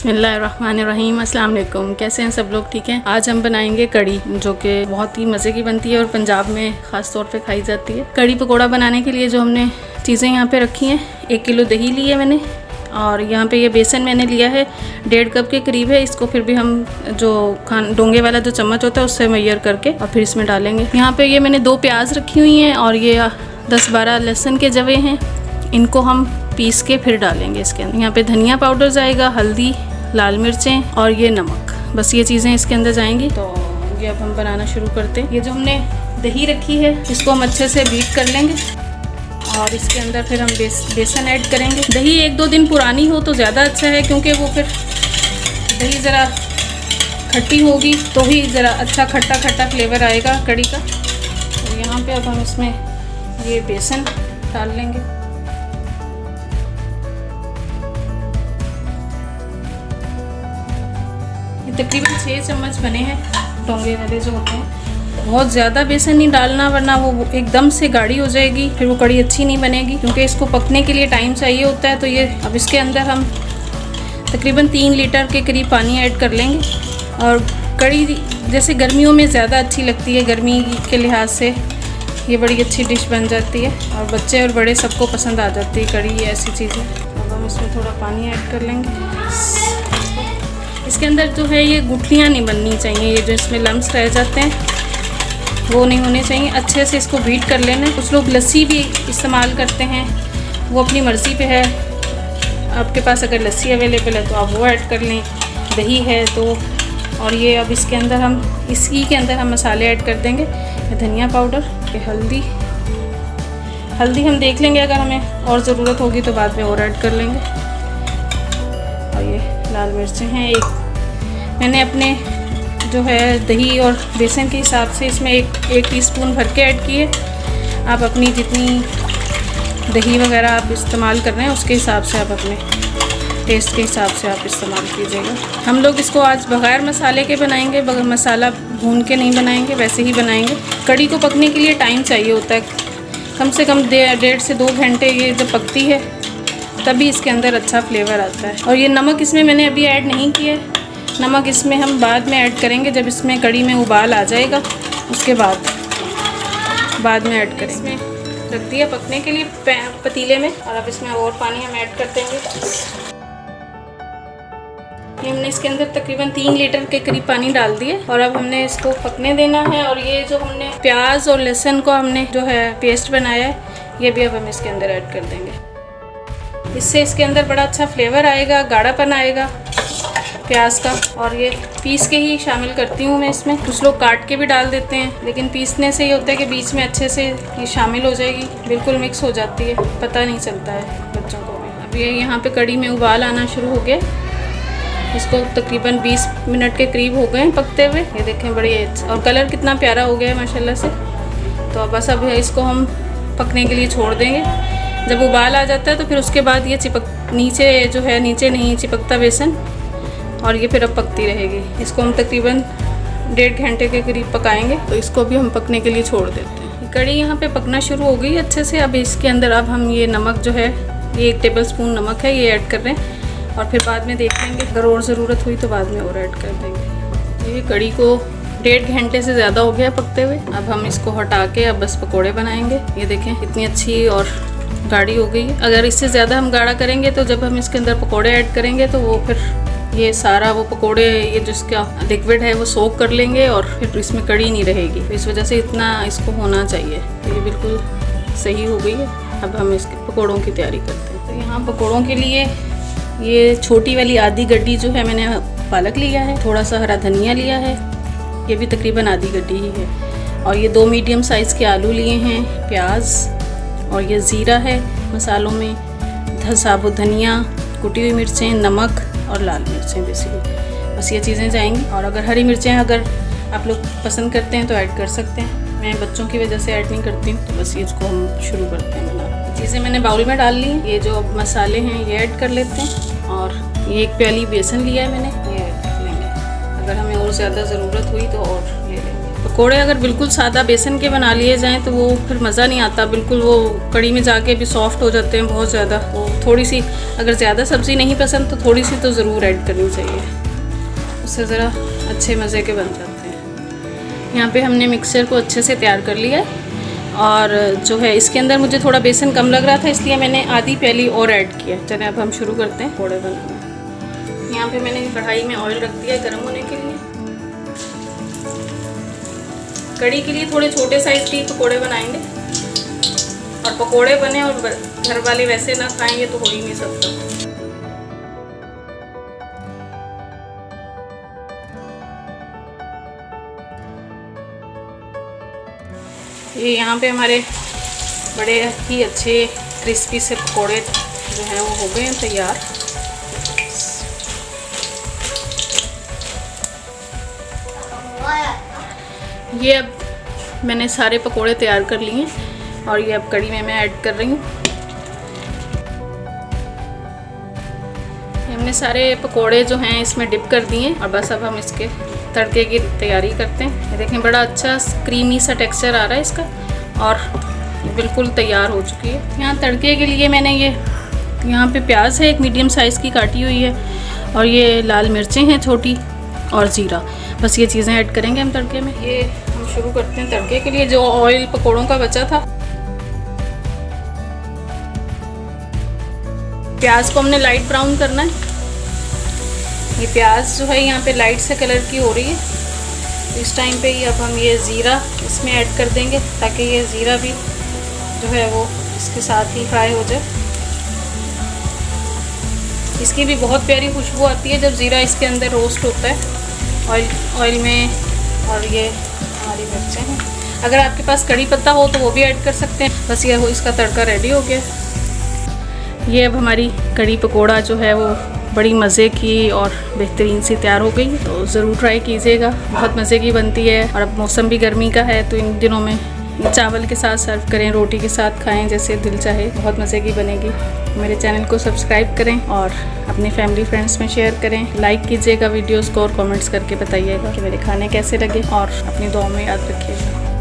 बिस्मिल्लाहिर्रहमानिर्रहीम, अस्सलाम वालेकुम। कैसे हैं सब लोग? ठीक हैं। आज हम बनाएंगे कड़ी, जो कि बहुत ही मज़े की बनती है और पंजाब में ख़ास तौर पे खाई जाती है। कड़ी पकौड़ा बनाने के लिए जो हमने चीज़ें यहाँ पे रखी हैं, 1 किलो दही ली है मैंने, और यहाँ पे ये बेसन मैंने लिया है 1.5 कप के करीब है। इसको फिर भी हम जो डोंगे वाला जो चम्मच होता है उससे मैयर करके और फिर इसमें डालेंगे। यहाँ पे ये मैंने 2 प्याज रखी हुई हैं और ये 10-12 लहसुन के जवे हैं। इनको हम पीस के फिर डालेंगे इसके अंदर। यहाँ पे धनिया पाउडर जाएगा, हल्दी, लाल मिर्चें और ये नमक, बस ये चीज़ें इसके अंदर जाएंगी। तो ये अब हम बनाना शुरू करते हैं। ये जो हमने दही रखी है इसको हम अच्छे से बीट कर लेंगे और इसके अंदर फिर हम बेसन ऐड करेंगे। दही 1-2 दिन पुरानी हो तो ज़्यादा अच्छा है, क्योंकि वो फिर दही ज़रा खट्टी होगी तो ही ज़रा अच्छा खट्टा खट्टा फ्लेवर आएगा कड़ी का। तो यहाँ पे अब हम इसमें ये बेसन डाल लेंगे। तकरीबन 6 चम्मच बने हैं डोंगे वाले जो होते हैं। बहुत ज़्यादा बेसन नहीं डालना, वरना वो एकदम से गाढ़ी हो जाएगी, फिर वो कड़ी अच्छी नहीं बनेगी, क्योंकि इसको पकने के लिए टाइम चाहिए होता है। तो ये अब इसके अंदर हम तकरीबन 3 लीटर के करीब पानी ऐड कर लेंगे। और कड़ी जैसे गर्मियों में ज़्यादा अच्छी लगती है, गर्मी के लिहाज से ये बड़ी अच्छी डिश बन जाती है और बच्चे और बड़े सबको पसंद आ जाती है कड़ी, ये ऐसी चीज़ है। अब हम इसमें थोड़ा पानी ऐड कर लेंगे। इसके अंदर जो है ये गुठलियाँ नहीं बननी चाहिए, ये जो इसमें लम्स रह जाते हैं वो नहीं होने चाहिए। अच्छे से इसको बीट कर लेना है। कुछ लोग लस्सी भी इस्तेमाल करते हैं, वो अपनी मर्ज़ी पे है। आपके पास अगर लस्सी अवेलेबल है तो आप वो ऐड कर लें, दही है तो। और ये अब इसके अंदर हम इसी के अंदर हम मसाले ऐड कर देंगे। धनिया पाउडर, हल्दी हम देख लेंगे, अगर हमें और ज़रूरत होगी तो बाद में और ऐड कर लेंगे। और ये लाल मिर्चें हैं एक, मैंने अपने जो है दही और बेसन के हिसाब से इसमें एक टीस्पून भर के ऐड किए। आप अपनी जितनी दही वगैरह आप इस्तेमाल कर रहे हैं उसके हिसाब से, आप अपने टेस्ट के हिसाब से आप इस्तेमाल कीजिएगा। हम लोग इसको आज बग़ैर मसाले के बनाएंगे, बग़ैर मसाला भून के नहीं बनाएंगे, वैसे ही बनाएंगे। कड़ी को पकने के लिए टाइम चाहिए होता है, कम से कम 1.5 से 2 घंटे ये जब पकती है तभी इसके अंदर अच्छा फ्लेवर आता है। और ये नमक इसमें मैंने अभी ऐड नहीं किया है, नमक इसमें हम बाद में ऐड करेंगे, जब इसमें कड़ी में उबाल आ जाएगा उसके बाद में ऐड करेंगे। इसमें रख दिया पकने के लिए पतीले में, और अब इसमें और पानी हम ऐड कर देंगे। ये हमने इसके अंदर तकरीबन 3 लीटर के करीब पानी डाल दिए और अब हमने इसको पकने देना है। और ये जो हमने प्याज और लहसुन को हमने जो है पेस्ट बनाया है, ये भी अब हम इसके अंदर ऐड कर देंगे। इससे इसके अंदर बड़ा अच्छा फ्लेवर आएगा, गाढ़ापन आएगा प्याज का। और ये पीस के ही शामिल करती हूँ मैं इसमें। कुछ लोग काट के भी डाल देते हैं, लेकिन पीसने से ये होता है कि बीच में अच्छे से ये शामिल हो जाएगी, बिल्कुल मिक्स हो जाती है, पता नहीं चलता है बच्चों को भी। अब ये यहाँ पे कड़ी में उबाल आना शुरू हो गया, इसको तकरीबन 20 मिनट के करीब हो गए पकते हुए। ये देखें बड़ी अच्छा, और कलर कितना प्यारा हो गया है माशाल्लाह से। तो बस अब इसको हम पकने के लिए छोड़ देंगे। जब उबाल आ जाता है तो फिर उसके बाद ये नीचे जो है नीचे नहीं चिपकता बेसन, और ये फिर अब पकती रहेगी। इसको हम तकरीबन 1.5 घंटे के करीब पकाएंगे। तो इसको भी हम पकने के लिए छोड़ देते हैं। कड़ी यहाँ पे पकना शुरू हो गई अच्छे से। अब इसके अंदर अब हम ये नमक जो है, ये 1 टेबल स्पून नमक है, ये ऐड कर रहे हैं और फिर बाद में देख लेंगे, अगर और ज़रूरत हुई तो बाद में और ऐड कर देंगे। ये कड़ी को 1.5 घंटे से ज़्यादा हो गया पकते हुए। अब हम इसको हटा के अब बस पकौड़े बनाएंगे। ये देखें कितनी अच्छी और गाढ़ी हो गई है। अगर इससे ज़्यादा हम गाढ़ा करेंगे तो जब हम इसके अंदर पकोड़े ऐड करेंगे तो वो फिर ये सारा वो पकोड़े ये जिसका लिक्विड है वो सोक कर लेंगे और फिर इसमें कड़ी नहीं रहेगी। तो इस वजह से इतना इसको होना चाहिए। तो ये बिल्कुल सही हो गई है। अब हम इसके पकोड़ों की तैयारी करते हैं। तो यहाँ पकोड़ों के लिए ये छोटी वाली आधी गड्डी जो है मैंने पालक लिया है, थोड़ा सा हरा धनिया लिया है, ये भी तकरीबन आधी गड्डी ही है। और ये 2 मीडियम साइज़ के आलू लिए हैं, प्याज, और ये ज़ीरा है मसालों में, साबुत धनिया, कुटी हुई मिर्चें, नमक और लाल मिर्चें बेसिकली, बस ये चीज़ें जाएंगी। और अगर हरी मिर्चें अगर आप लोग पसंद करते हैं तो ऐड कर सकते हैं, मैं बच्चों की वजह से ऐड नहीं करती हूँ। तो बस ये इसको हम शुरू करते हैं बनाना। चीज़ें मैंने बाउल में डाल ली हैं। ये जो मसाले हैं ये ऐड कर लेते हैं, और ये 1 प्याली बेसन लिया है मैंने, ये ऐड कर लेंगे। अगर हमें और ज़्यादा ज़रूरत हुई तो और ले लेंगे। पकोड़े अगर बिल्कुल सादा बेसन के बना लिए जाएं तो वो फिर मज़ा नहीं आता, बिल्कुल वो कड़ी में जाके भी सॉफ्ट हो जाते हैं बहुत ज़्यादा। वो थोड़ी सी, अगर ज़्यादा सब्ज़ी नहीं पसंद तो थोड़ी सी तो ज़रूर ऐड करनी चाहिए, उससे ज़रा अच्छे मज़े के बन जाते हैं। यहाँ पे हमने मिक्सचर को अच्छे से तैयार कर लिया है और जो है इसके अंदर मुझे थोड़ा बेसन कम लग रहा था, इसलिए मैंने आधी प्याली और ऐड किया। चलिए अब हम शुरू करते हैं पकोड़े बनाना। यहाँ पे मैंने कढ़ाई में ऑयल रख दिया है गर्म होने के लिए। कड़ी के लिए थोड़े छोटे साइज के पकोड़े बनाएंगे, और पकोड़े बने और घर वाले वैसे ना खाएंगे तो हो ही नहीं सकता। ये यहाँ पे हमारे बड़े ही अच्छे क्रिस्पी से पकोड़े जो हैं वो हो गए हैं तैयार। ये अब मैंने सारे पकोड़े तैयार कर लिए हैं और ये अब कड़ी में मैं ऐड कर रही हूँ। हमने सारे पकोड़े जो हैं इसमें डिप कर दिए और बस अब हम इसके तड़के की तैयारी करते हैं। ये देखें बड़ा अच्छा क्रीमी सा टेक्सचर आ रहा है इसका और बिल्कुल तैयार हो चुकी है। यहाँ तड़के के लिए मैंने ये यहाँ पे प्याज है एक मीडियम साइज़ की काटी हुई है, और ये लाल मिर्चें हैं छोटी, और ज़ीरा। बस ये चीज़ें ऐड करेंगे हम तड़के में। ये हम शुरू करते हैं तड़के के लिए। जो ऑयल पकोड़ों का बचा था, प्याज को हमने लाइट ब्राउन करना है। ये प्याज जो है यहाँ पे लाइट से कलर की हो रही है। इस टाइम पे ही अब हम ये ज़ीरा इसमें ऐड कर देंगे, ताकि ये ज़ीरा भी जो है वो इसके साथ ही फ्राई हो जाए। इसकी भी बहुत प्यारी खुशबू आती है जब ज़ीरा इसके अंदर रोस्ट होता है ऑयल में। और ये हमारी मिर्चें हैं, अगर आपके पास कड़ी पत्ता हो तो वो भी ऐड कर सकते हैं। बस ये हो, इसका तड़का रेडी हो गया। ये अब हमारी कड़ी पकोड़ा जो है वो बड़ी मज़े की और बेहतरीन सी तैयार हो गई। तो ज़रूर ट्राई कीजिएगा, बहुत मज़े की बनती है। और अब मौसम भी गर्मी का है तो इन दिनों में चावल के साथ सर्व करें, रोटी के साथ खाएं, जैसे दिल चाहे, बहुत मज़े की बनेगी। मेरे चैनल को सब्सक्राइब करें और अपने फैमिली फ्रेंड्स में शेयर करें। लाइक कीजिएगा वीडियोस को और कमेंट्स करके बताइएगा कि मेरे खाने कैसे लगे, और अपनी दुआओं में याद रखिएगा।